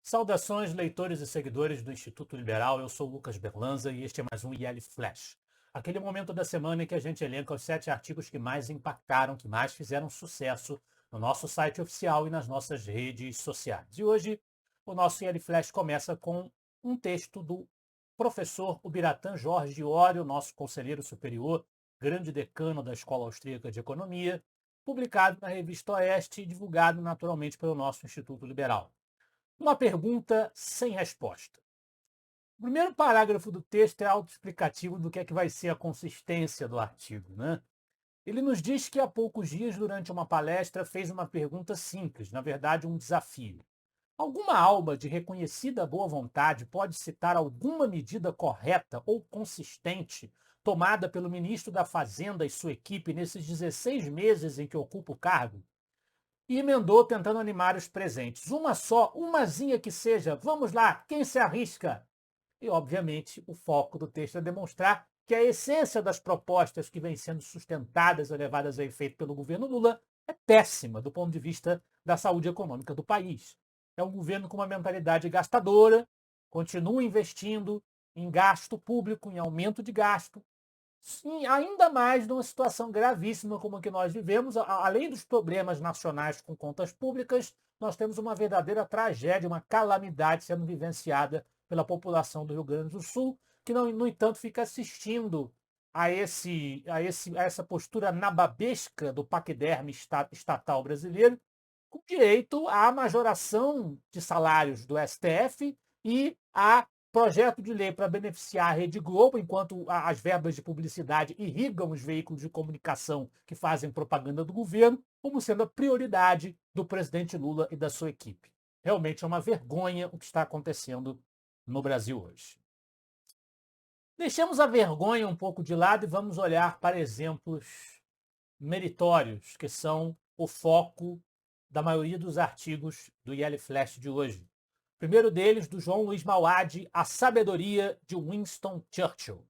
Saudações, leitores e seguidores do Instituto Liberal. Eu sou o Lucas Berlanza e este é mais um IL Flash. Aquele momento da semana em que a gente elenca os 7 artigos que mais impactaram, que mais fizeram sucesso no nosso site oficial e nas nossas redes sociais. E hoje o nosso IL Flash começa com um texto do professor Ubiratã Jorge Iório, nosso conselheiro superior, grande decano da Escola Austríaca de Economia, publicado na revista Oeste e divulgado naturalmente pelo nosso Instituto Liberal. Uma pergunta sem resposta. O primeiro parágrafo do texto é autoexplicativo do que é que vai ser a consistência do artigo, né? Ele nos diz que há poucos dias, durante uma palestra, fez uma pergunta simples, na verdade, um desafio. Alguma alma de reconhecida boa vontade pode citar alguma medida correta ou consistente tomada pelo ministro da Fazenda e sua equipe nesses 16 meses em que ocupa o cargo? E emendou tentando animar os presentes. Uma só, umazinha que seja. Vamos lá, quem se arrisca? E, obviamente, o foco do texto é demonstrar que a essência das propostas que vêm sendo sustentadas e levadas a efeito pelo governo Lula é péssima do ponto de vista da saúde econômica do país. É um governo com uma mentalidade gastadora, continua investindo em gasto público, em aumento de gasto, sim, ainda mais numa situação gravíssima como a que nós vivemos, além dos problemas nacionais com contas públicas, nós temos uma verdadeira tragédia, uma calamidade sendo vivenciada pela população do Rio Grande do Sul, que, não, no entanto, fica assistindo a essa postura nababesca do paquiderme estatal brasileiro, com direito à majoração de salários do STF e a projeto de lei para beneficiar a Rede Globo, enquanto as verbas de publicidade irrigam os veículos de comunicação que fazem propaganda do governo, como sendo a prioridade do presidente Lula e da sua equipe. Realmente é uma vergonha o que está acontecendo no Brasil hoje. Deixemos a vergonha um pouco de lado e vamos olhar para exemplos meritórios, que são o foco da maioria dos artigos do IL Flash de hoje. O primeiro deles, do João Luiz Mauad, A Sabedoria de Winston Churchill.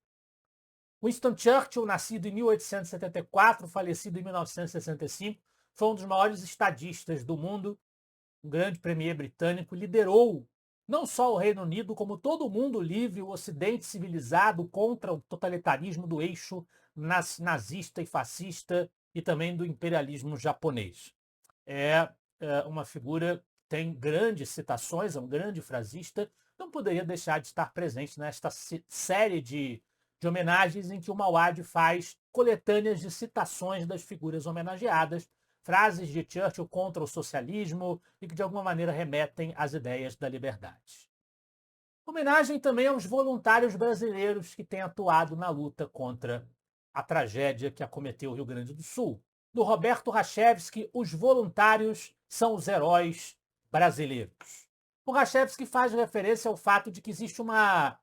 Winston Churchill, nascido em 1874, falecido em 1965, foi um dos maiores estadistas do mundo, um grande premier britânico, liderou não só o Reino Unido, como todo o mundo livre, o Ocidente civilizado contra o totalitarismo do eixo nazista e fascista e também do imperialismo japonês. É uma figura que tem grandes citações, é um grande frasista, não poderia deixar de estar presente nesta série de homenagens em que o Mauad faz coletâneas de citações das figuras homenageadas, frases de Churchill contra o socialismo e que de alguma maneira remetem às ideias da liberdade. Homenagem também aos voluntários brasileiros que têm atuado na luta contra a tragédia que acometeu o Rio Grande do Sul. Do Roberto Rachevski, Os Voluntários são os Heróis Brasileiros. O Rachevski faz referência ao fato de que existe uma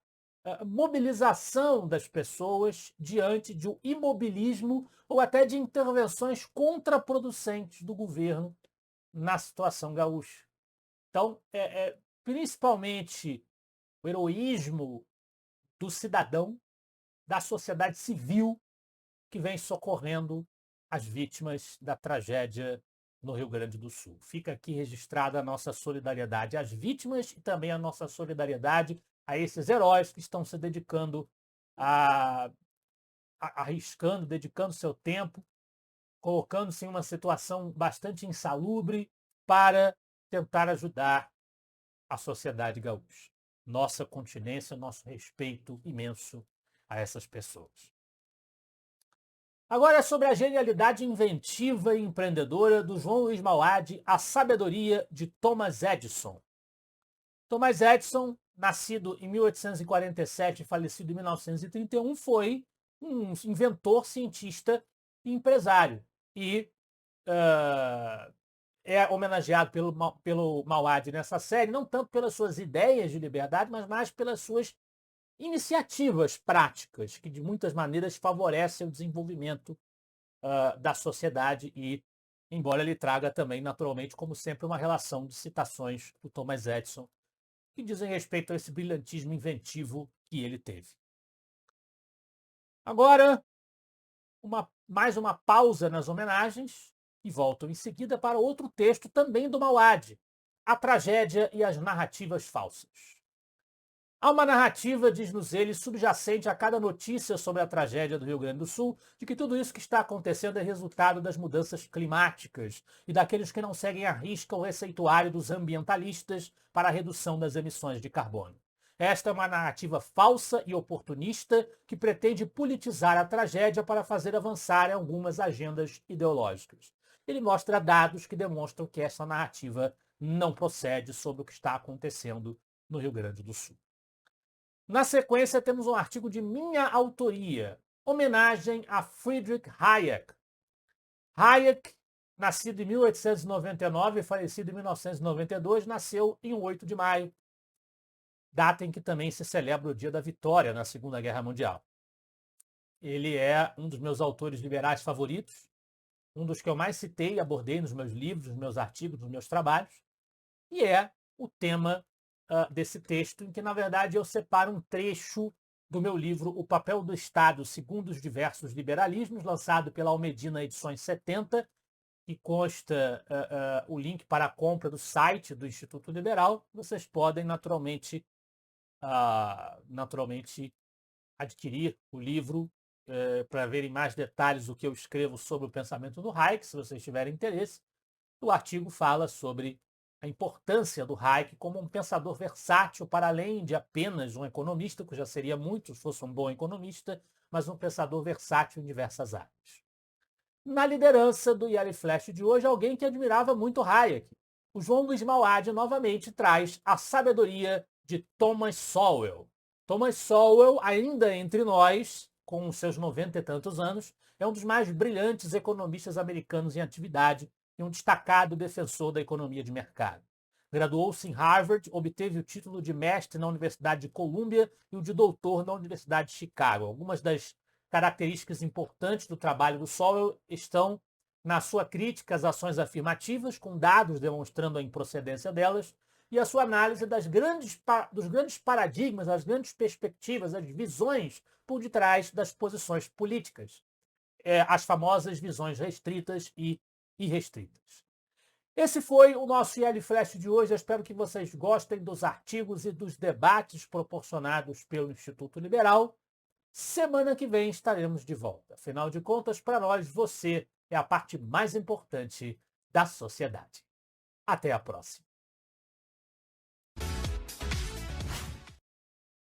mobilização das pessoas diante de um imobilismo ou até de intervenções contraproducentes do governo na situação gaúcha. Então, principalmente o heroísmo do cidadão, da sociedade civil que vem socorrendo as vítimas da tragédia no Rio Grande do Sul. Fica aqui registrada a nossa solidariedade às vítimas e também a nossa solidariedade a esses heróis que estão se dedicando arriscando, dedicando seu tempo, colocando-se em uma situação bastante insalubre para tentar ajudar a sociedade gaúcha. Nossa continência, nosso respeito imenso a essas pessoas. Agora é sobre a genialidade inventiva e empreendedora do João Luiz Mauad, A Sabedoria de Thomas Edison. Thomas Edison, nascido em 1847 e falecido em 1931, foi um inventor, cientista e empresário. E é homenageado pelo Mauad nessa série, não tanto pelas suas ideias de liberdade, mas mais pelas suas iniciativas práticas, que de muitas maneiras favorecem o desenvolvimento da sociedade e, embora ele traga também, naturalmente, como sempre, uma relação de citações do Thomas Edison, que dizem respeito a esse brilhantismo inventivo que ele teve. Agora, mais uma pausa nas homenagens e volto em seguida para outro texto também do Mauad, A tragédia e as narrativas falsas. Há uma narrativa, diz-nos ele, subjacente a cada notícia sobre a tragédia do Rio Grande do Sul, de que tudo isso que está acontecendo é resultado das mudanças climáticas e daqueles que não seguem à risca o receituário dos ambientalistas para a redução das emissões de carbono. Esta é uma narrativa falsa e oportunista que pretende politizar a tragédia para fazer avançar algumas agendas ideológicas. Ele mostra dados que demonstram que essa narrativa não procede sobre o que está acontecendo no Rio Grande do Sul. Na sequência, temos um artigo de minha autoria, homenagem a Friedrich Hayek. Hayek, nascido em 1899 e falecido em 1992, nasceu em 8 de maio, data em que também se celebra o Dia da Vitória na Segunda Guerra Mundial. Ele é um dos meus autores liberais favoritos, um dos que eu mais citei e abordei nos meus livros, nos meus artigos, nos meus trabalhos, e é o tema desse texto, em que, na verdade, eu separo um trecho do meu livro O Papel do Estado segundo os Diversos Liberalismos, lançado pela Almedina Edições 70, e consta o link para a compra do site do Instituto Liberal. Vocês podem, naturalmente adquirir o livro para verem mais detalhes do que eu escrevo sobre o pensamento do Hayek, se vocês tiverem interesse. O artigo fala sobre a importância do Hayek como um pensador versátil, para além de apenas um economista, que já seria muito se fosse um bom economista, mas um pensador versátil em diversas áreas. Na liderança do Yale Flash de hoje, alguém que admirava muito Hayek. O João Luiz Mauad novamente traz a sabedoria de Thomas Sowell. Thomas Sowell, ainda entre nós, com seus 90 e tantos anos, é um dos mais brilhantes economistas americanos em atividade e um destacado defensor da economia de mercado. Graduou-se em Harvard, obteve o título de mestre na Universidade de Colômbia e o de doutor na Universidade de Chicago. Algumas das características importantes do trabalho do Sowell estão na sua crítica às ações afirmativas, com dados demonstrando a improcedência delas, e a sua análise dos grandes paradigmas, das grandes perspectivas, das visões por detrás das posições políticas, as famosas visões restritas e irrestritas. Esse foi o nosso IL Flash de hoje. Eu espero que vocês gostem dos artigos e dos debates proporcionados pelo Instituto Liberal. Semana que vem estaremos de volta. Afinal de contas, para nós, você é a parte mais importante da sociedade. Até a próxima.